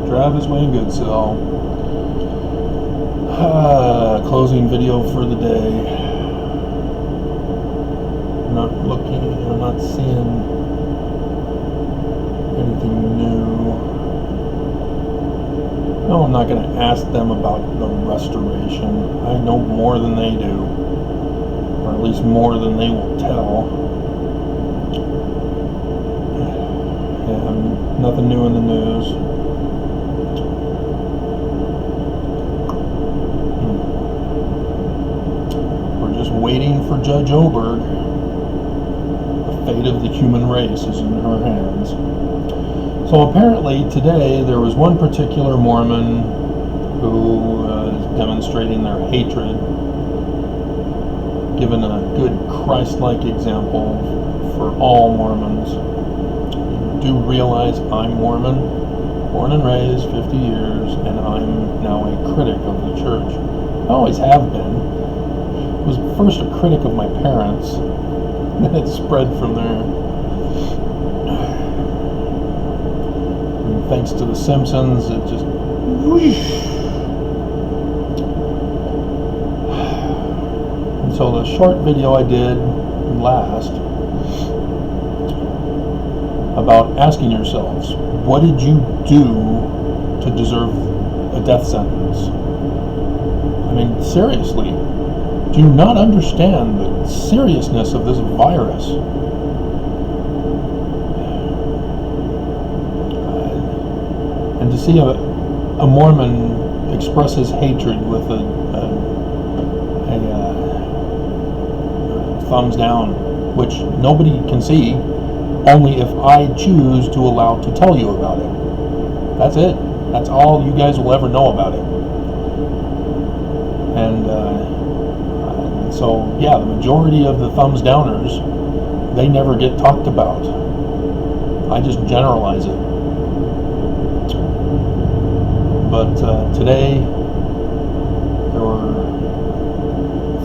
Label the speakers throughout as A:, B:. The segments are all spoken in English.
A: Travis Wayne Goodsell. Closing video for the day. I'm not seeing anything new. No, I'm not going to ask them about the restoration. I know more than they do, or at least more than they will tell. And nothing new in the news. We're just waiting for Judge Oberg. The fate of the human race is in her hands. So apparently today there was one particular Mormon who is demonstrating their hatred, given a good Christ-like example for all Mormons. You do realize I'm Mormon, born and raised 50 years, and I'm now a critic of the church. I always have been. I was first a critic of my parents, then it spread from there. Thanks to The Simpsons, it just whoosh. And so the short video I did last about asking yourselves, what did you do to deserve a death sentence? I mean, seriously, do you not understand the seriousness of this virus? And to see a Mormon express his hatred with a thumbs down, which nobody can see, only if I choose to allow to tell you about it. That's it. That's all you guys will ever know about it. And so, yeah, the majority of the thumbs downers, they never get talked about. I just generalize it. But today, there were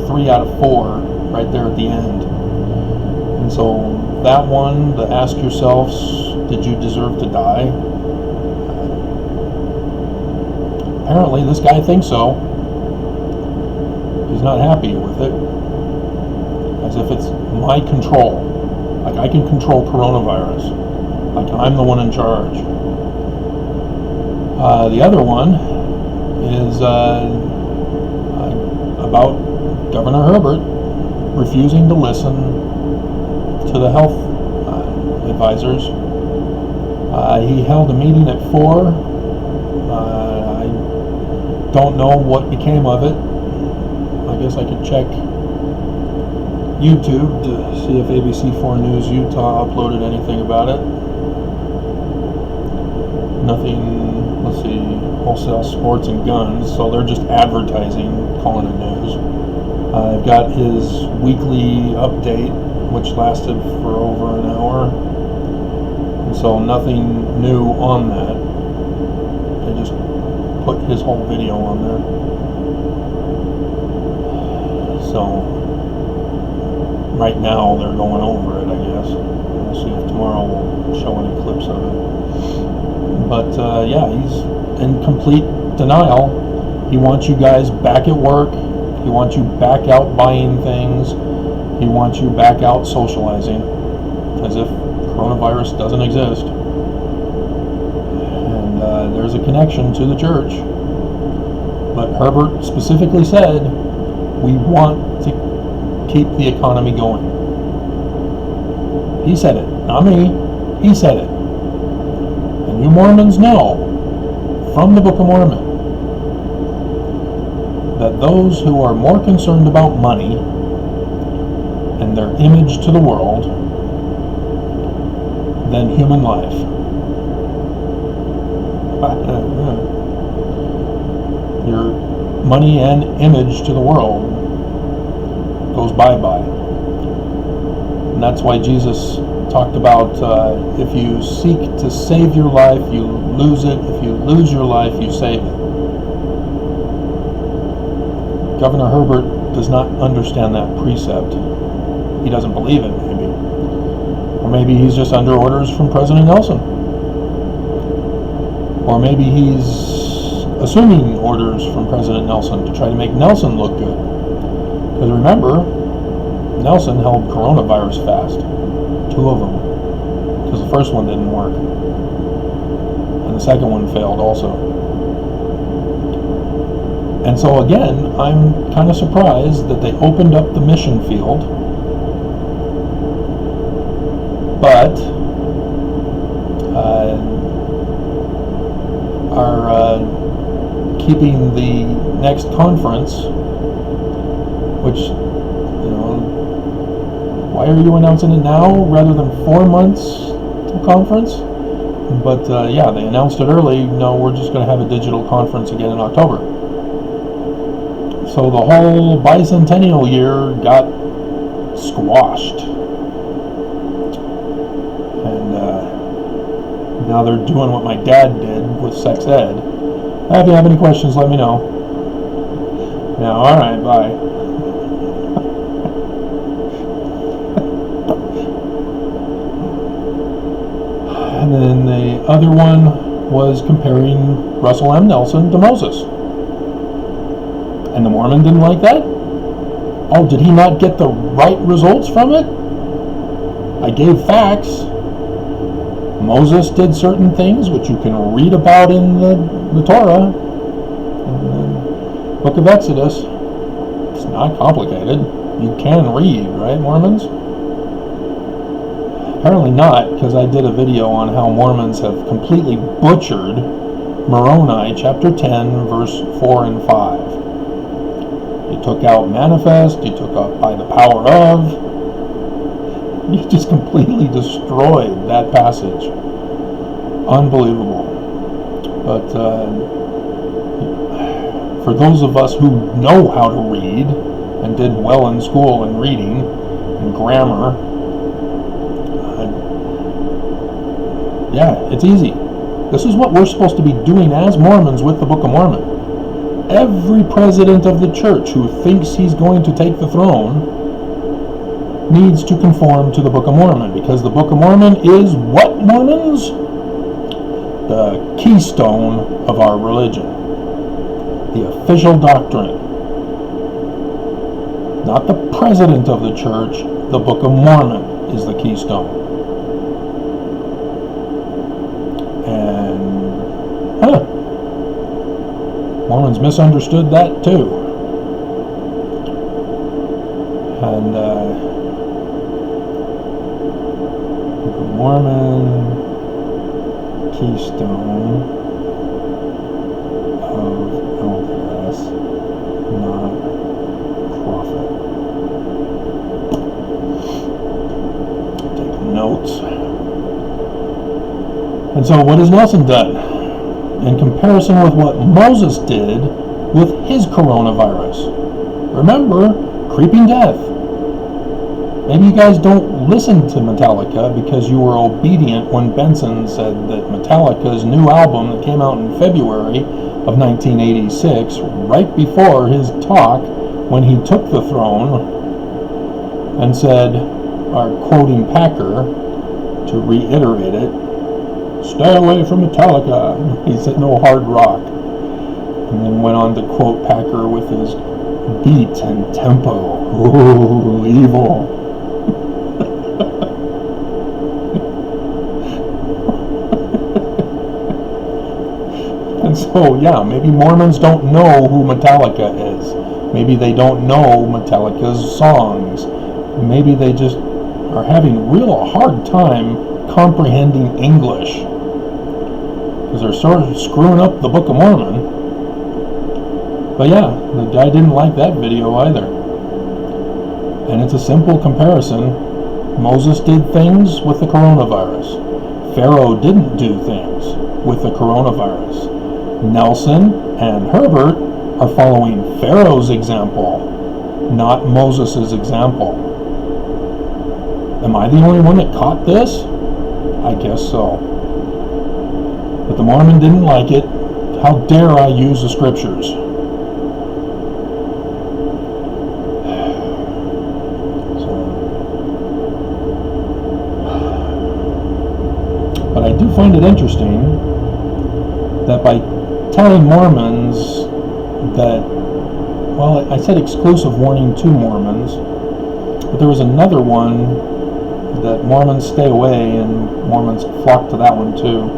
A: 3 out of 4 right there at the end. And so that one, the ask yourselves, did you deserve to die? Apparently this guy thinks so. He's not happy with it. As if it's my control. Like I can control coronavirus. Like I'm the one in charge. The other one is about Governor Herbert refusing to listen to the health advisors. He held a meeting at 4. I don't know what became of it. I guess I could check YouTube to see if ABC4 News Utah uploaded anything about it. Nothing. Let's see, Wholesale Sports and Guns, so they're just advertising, calling it news. I've got his weekly update, which lasted for over an hour, and so nothing new on that. They just put his whole video on there. So, right now they're going over it, I guess. We'll see if tomorrow will show any clips of it. But yeah, he's in complete denial. He wants you guys back at work. He wants you back out buying things. He wants you back out socializing, as if coronavirus doesn't exist. And there's a connection to the church. But Herbert specifically said, we want to keep the economy going. He said it, not me. He said it. You Mormons know from the Book of Mormon that those who are more concerned about money and their image to the world than human life. Your money and image to the world goes bye-bye. And that's why Jesus talked about if you seek to save your life, you lose it. If you lose your life, you save it. Governor Herbert does not understand that precept. He doesn't believe it, maybe. Or maybe he's just under orders from President Nelson. Or maybe he's assuming orders from President Nelson to try to make Nelson look good. Because remember, Nelson held coronavirus fast. 2 of them. Because the first one didn't work. And the second one failed also. And so again, I'm kind of surprised that they opened up the mission field. But are keeping the next conference, which, why are you announcing it now rather than 4 months to conference? But yeah, they announced it early. No, we're just going to have a digital conference again in October. So the whole bicentennial year got squashed. And now they're doing what my dad did with sex ed. If you have any questions, let me know. Yeah, alright, bye. And then the other one was comparing Russell M. Nelson to Moses. And the Mormon didn't like that? Oh, did he not get the right results from it? I gave facts. Moses did certain things, which you can read about in the Torah, in the book of Exodus. It's not complicated. You can read, right, Mormons? Apparently not, because I did a video on how Mormons have completely butchered Moroni, chapter 10, verse 4 and 5. You took out manifest, you took out by the power of. You just completely destroyed that passage. Unbelievable. But for those of us who know how to read and did well in school in reading and grammar, yeah, it's easy. This is what we're supposed to be doing as Mormons with the Book of Mormon. Every president of the church who thinks he's going to take the throne needs to conform to the Book of Mormon, because the Book of Mormon is what, Mormons? The keystone of our religion. The official doctrine. Not the president of the church. The Book of Mormon is the keystone. And, Mormons misunderstood that too. And, Mormon keystone of LDS, not profit. Take notes. And so what has Nelson done in comparison with what Moses did with his coronavirus? Remember, creeping death. Maybe you guys don't listen to Metallica because you were obedient when Benson said that Metallica's new album that came out in February of 1986, right before his talk when he took the throne, and said, quoting Packer, to reiterate it, "Stay away from Metallica." He said no hard rock. And then went on to quote Packer with his beat and tempo. Ooh, evil. And so, yeah, maybe Mormons don't know who Metallica is. Maybe they don't know Metallica's songs. Maybe they just are having real hard time comprehending English, because they're sort of screwing up the Book of Mormon. But yeah, the guy didn't like that video either. And it's a simple comparison. Moses did things with the coronavirus. Pharaoh didn't do things with the coronavirus. Nelson and Herbert are following Pharaoh's example, not Moses' example. Am I the only one that caught this? I guess so. But the Mormon didn't like it. How dare I use the scriptures? But I do find it interesting that by telling Mormons that, well, I said exclusive warning to Mormons, but there was another one that Mormons stay away, and Mormons flock to that one too.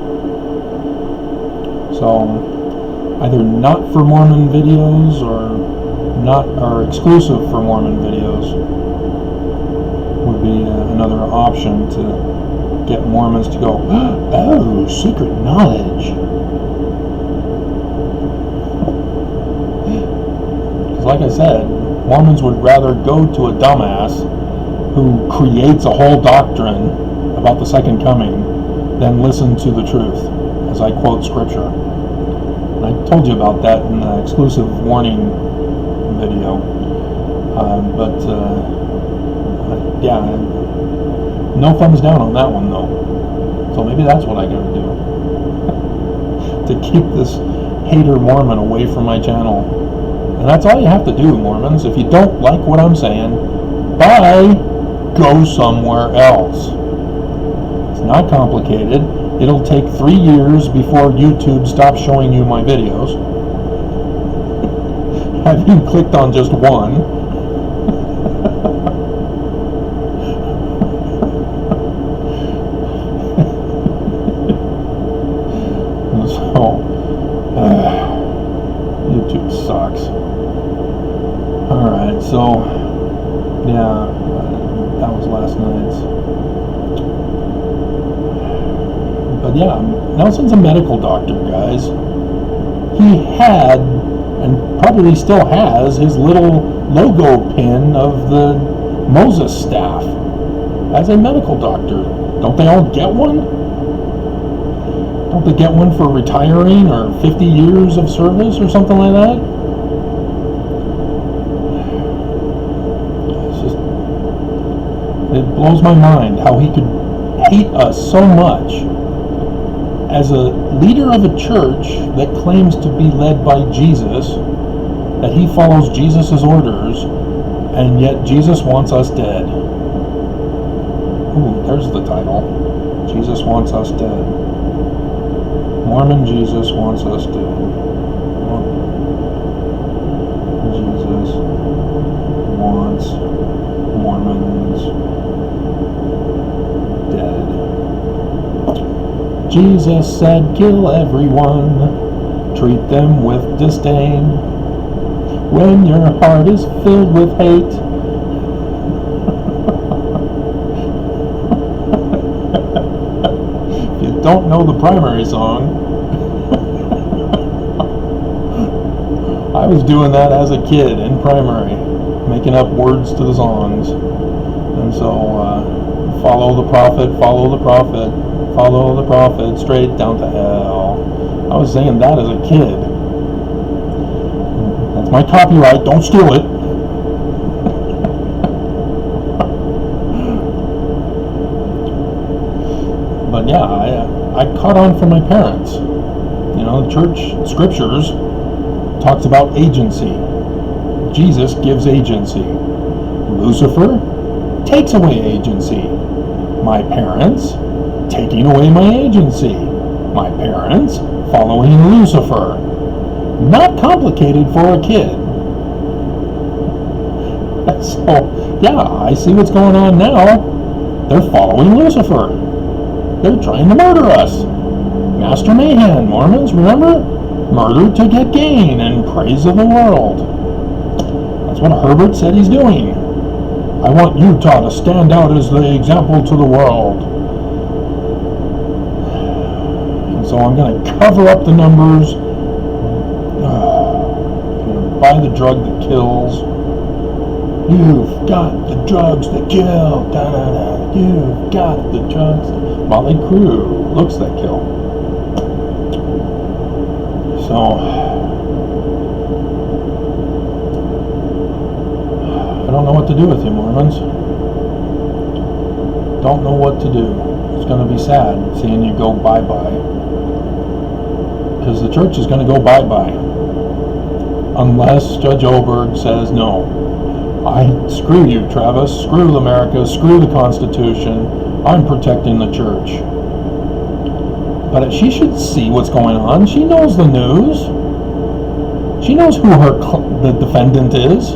A: So either not for Mormon videos or exclusive for Mormon videos would be another option to get Mormons to go, oh, secret knowledge. Because like I said, Mormons would rather go to a dumbass who creates a whole doctrine about the second coming than listen to the truth, as I quote scripture. And I told you about that in the exclusive warning video. Yeah, no thumbs down on that one though. So maybe that's what I gotta do to keep this hater Mormon away from my channel. And that's all you have to do, Mormons. If you don't like what I'm saying, bye. Go somewhere else. It's not complicated. It'll take 3 years before YouTube stops showing you my videos. Have you clicked on just one? So, YouTube sucks. Alright, so, yeah. That was last night's. But yeah, Nelson's a medical doctor, guys. He had, and probably still has, his little logo pin of the Moses staff as a medical doctor. Don't they all get one? Don't they get one for retiring or 50 years of service or something like that? It blows my mind how he could hate us so much as a leader of a church that claims to be led by Jesus, that he follows Jesus' orders, and yet Jesus wants us dead. Ooh, there's the title. Jesus wants us dead. Mormon Jesus wants us dead. Jesus wants Mormons dead. Jesus said, kill everyone, treat them with disdain. When your heart is filled with hate, if you don't know the primary song, I was doing that as a kid in primary, making up words to the songs. And so, follow the prophet, follow the prophet, follow the prophet, straight down to hell. I was saying that as a kid. That's my copyright, don't steal it. But yeah, I caught on from my parents. You know, the church scriptures talks about agency. Jesus gives agency. Lucifer takes away agency. My parents taking away my agency. My parents following Lucifer. Not complicated for a kid. So, yeah, I see what's going on now. They're following Lucifer. They're trying to murder us. Master Mayhem, Mormons, remember? Murder to get gain and praise of the world. That's what Herbert said he's doing. I want Utah to stand out as the example to the world. And so I'm going to cover up the numbers. I'm going to buy the drug that kills. You've got the drugs that kill. Da-da-da. You've got the drugs. Motley Crue looks that kill. So, I don't know what to do with you, Mormons. Don't know what to do. It's going to be sad seeing you go bye-bye. Because the church is going to go bye-bye. Unless Judge Oberg says no. Screw you, Travis. Screw America. Screw the Constitution. I'm protecting the church. But she should see what's going on. She knows the news. She knows who the defendant is.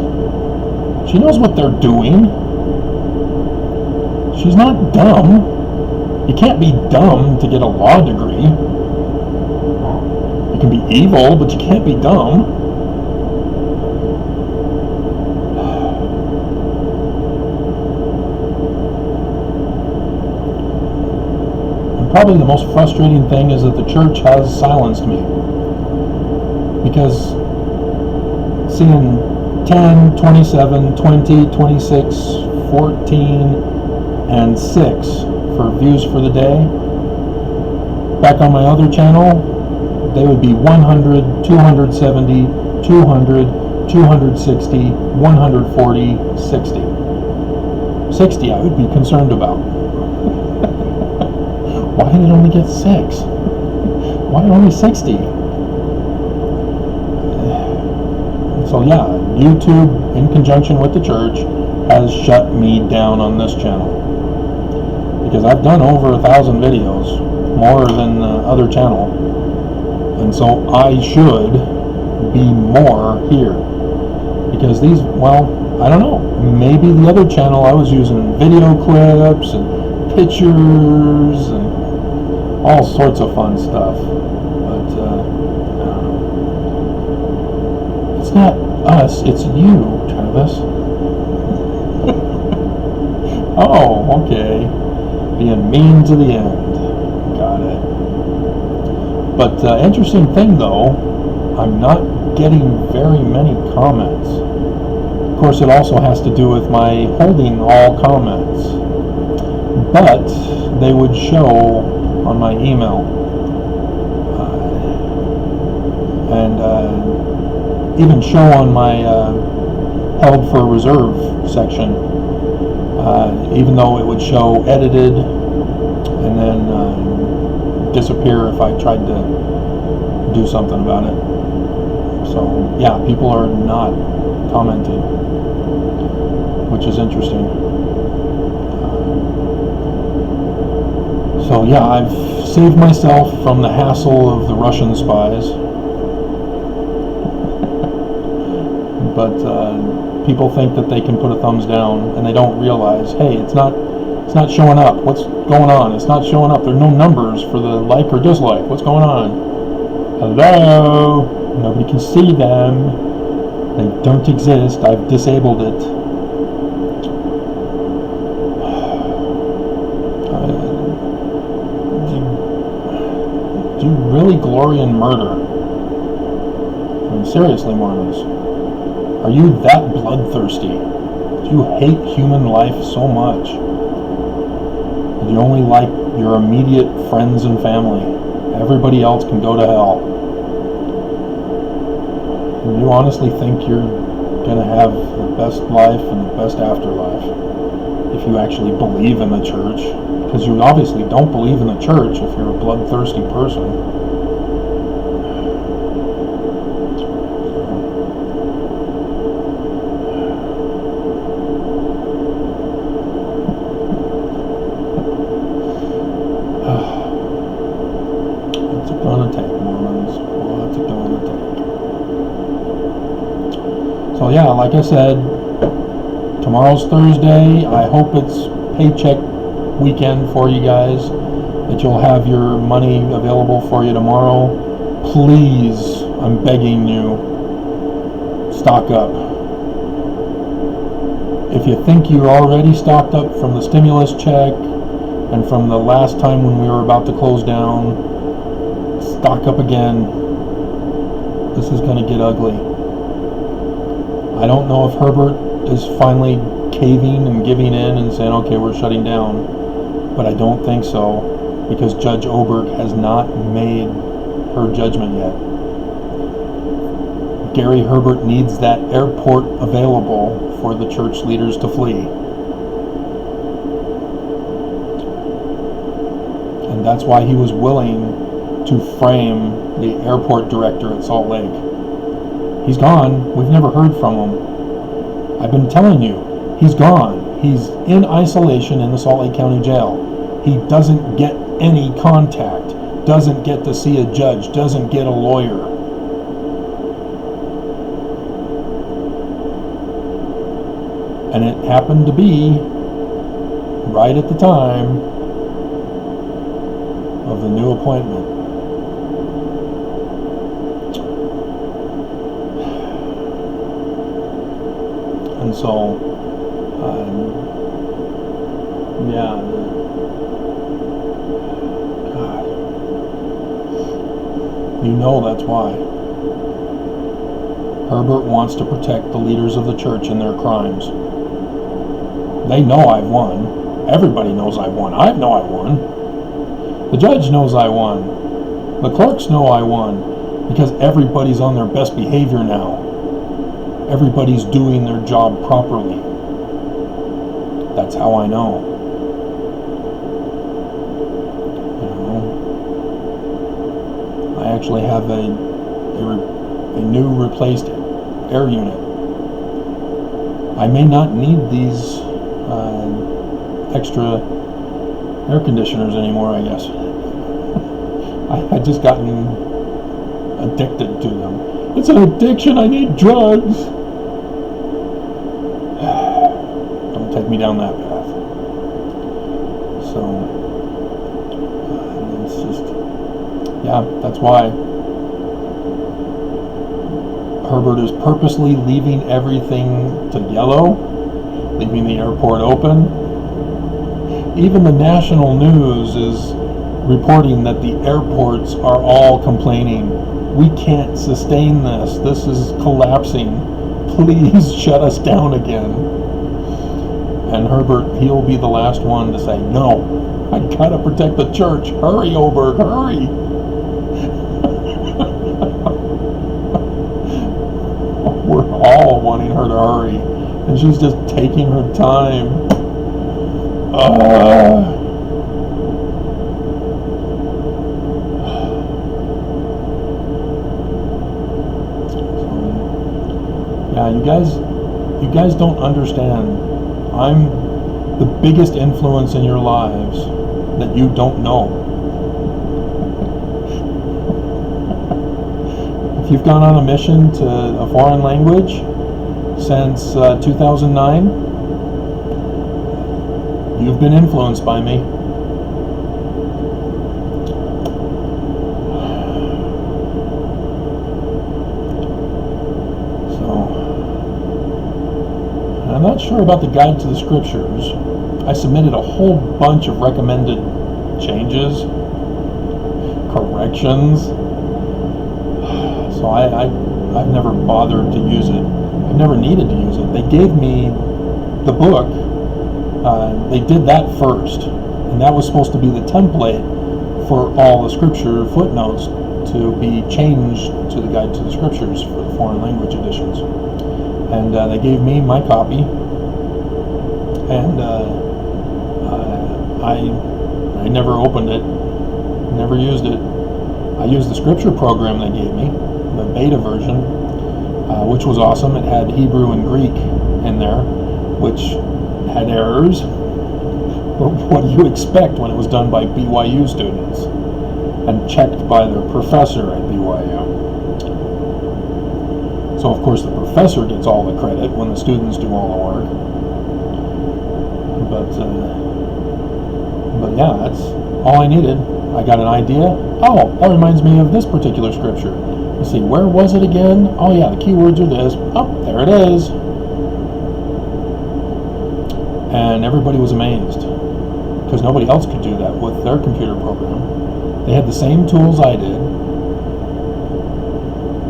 A: She knows what they're doing. She's not dumb. You can't be dumb to get a law degree. You can be evil, but you can't be dumb. And probably the most frustrating thing is that the church has silenced me. Because seeing 10, 27, 20, 26, 14, and 6 for views for the day, back on my other channel, they would be 100, 270, 200, 260, 140, 60. 60 I would be concerned about. Why did it only get 6? Why only 60? So yeah, YouTube, in conjunction with the church, has shut me down on this channel. Because I've done over 1,000 videos, more than the other channel. And so I should be more here. Because these, well, I don't know, maybe the other channel I was using video clips and pictures and all sorts of fun stuff. But, I don't know. It's not us, it's you, Travis. Oh, okay. Being mean to the end. Got it. But interesting thing though, I'm not getting very many comments. Of course, it also has to do with my holding all comments. But they would show on my email. And even show on my held for reserve section. Even though it would show edited and then disappear if I tried to do something about it. So yeah, people are not commenting, which is interesting. So yeah, I've saved myself from the hassle of the Russian spies. But people think that they can put a thumbs down, and they don't realize, hey, it's not showing up. What's going on? It's not showing up. There are no numbers for the like or dislike. What's going on? Hello? Nobody can see them. They don't exist. I've disabled it. Do you really glory in murder? I mean, seriously, Mormons. Are you that bloodthirsty? Do you hate human life so much? Do you only like your immediate friends and family? Everybody else can go to hell. And you honestly think you're going to have the best life and the best afterlife if you actually believe in the church? Because you obviously don't believe in the church if you're a bloodthirsty person. What's it gonna take, Mormons? What's it gonna take? So yeah, like I said, tomorrow's Thursday. I hope it's paycheck weekend for you guys, that you'll have your money available for you tomorrow. Please, I'm begging you, stock up. If you think you're already stocked up from the stimulus check and from the last time when we were about to close down, stock up again. This is going to get ugly. I don't know if Herbert is finally caving and giving in and saying, okay, we're shutting down. But I don't think so, because Judge Oberg has not made her judgment yet. Gary Herbert needs that airport available for the church leaders to flee. And that's why he was willing to frame the airport director at Salt Lake. He's gone. We've never heard from him. I've been telling you, he's gone. He's in isolation in the Salt Lake County Jail. He doesn't get any contact. doesn't get to see a judge, doesn't get a lawyer. And it happened to be right at the time of the new appointment. And so, yeah, God, you know that's why. Herbert wants to protect the leaders of the church and their crimes. They know I've won. Everybody knows I won. I know I won. The judge knows I won. The clerks know I won. Because everybody's on their best behavior now. Everybody's doing their job properly. That's how I know. You know, I actually have a new replaced air unit. I may not need these extra air conditioners anymore, I guess. I just gotten addicted to them. It's an addiction, I need drugs. Don't take me down that path. So, it's just, yeah, that's why Herbert is purposely leaving everything to yellow, leaving the airport open. Even the national news is reporting that the airports are all complaining. We can't sustain this. This is collapsing. Please shut us down again. And Herbert, he'll be the last one to say, no, I gotta protect the church. Hurry, Oberg, hurry. We're all wanting her to hurry. And she's just taking her time. Yeah, you guys don't understand. I'm the biggest influence in your lives that you don't know. If you've gone on a mission to a foreign language since 2009, you've been influenced by me. I'm not sure about the guide to the scriptures. I submitted a whole bunch of recommended changes, corrections. So I've never bothered to use it. I've never needed to use it. They gave me the book. They did that first, and that was supposed to be the template for all the scripture footnotes to be changed to the guide to the scriptures for the foreign language editions. And they gave me my copy, and I never opened it, never used it. I used the scripture program they gave me, the beta version, which was awesome. It had Hebrew and Greek in there, which had errors, but what do you expect when it was done by BYU students and checked by their professor at BYU? So of course the professor gets all the credit when the students do all the work. But yeah, that's all I needed. I got an idea. Oh, that reminds me of this particular scripture. Let's see, where was it again? Oh yeah, the keywords are this. Oh, there it is. And everybody was amazed, because nobody else could do that with their computer program. They had the same tools I did,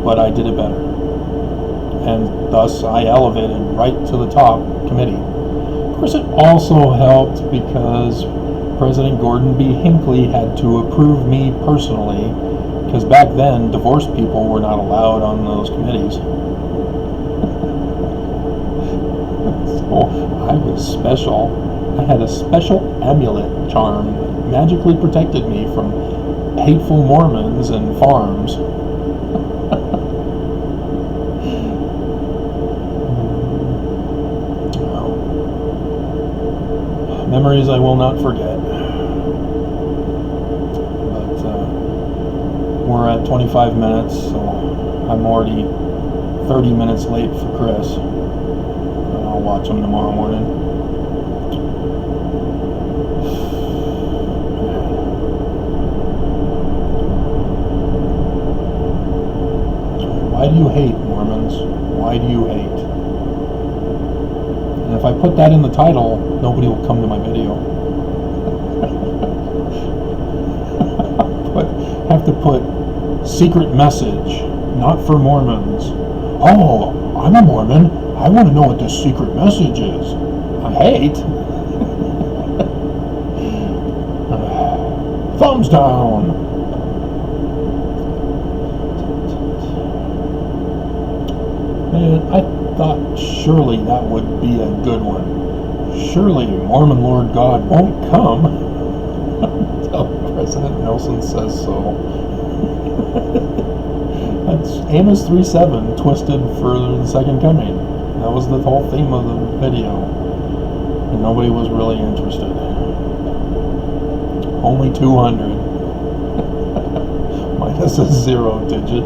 A: but I did it better. And thus I elevated right to the top committee. Of course, it also helped because President Gordon B. Hinckley had to approve me personally, because back then divorced people were not allowed on those committees. So I was special. I had a special amulet charm that magically protected me from hateful Mormons and farms. Memories I will not forget. But we're at 25 minutes, so I'm already 30 minutes late for Chris. I'll watch him tomorrow morning. Why do you hate, Mormons? Why do you hate? And if I put that in the title, nobody will come to my video. Have to put secret message, not for Mormons. Oh, I'm a Mormon. I want to know what this secret message is. I hate. Thumbs down. Man, I thought surely that would be a good one. Surely Mormon Lord God won't come until President Nelson says so. That's Amos 3:7 twisted for the second coming. That was the whole theme of the video. And nobody was really interested. Only 200. Minus a 0 digit.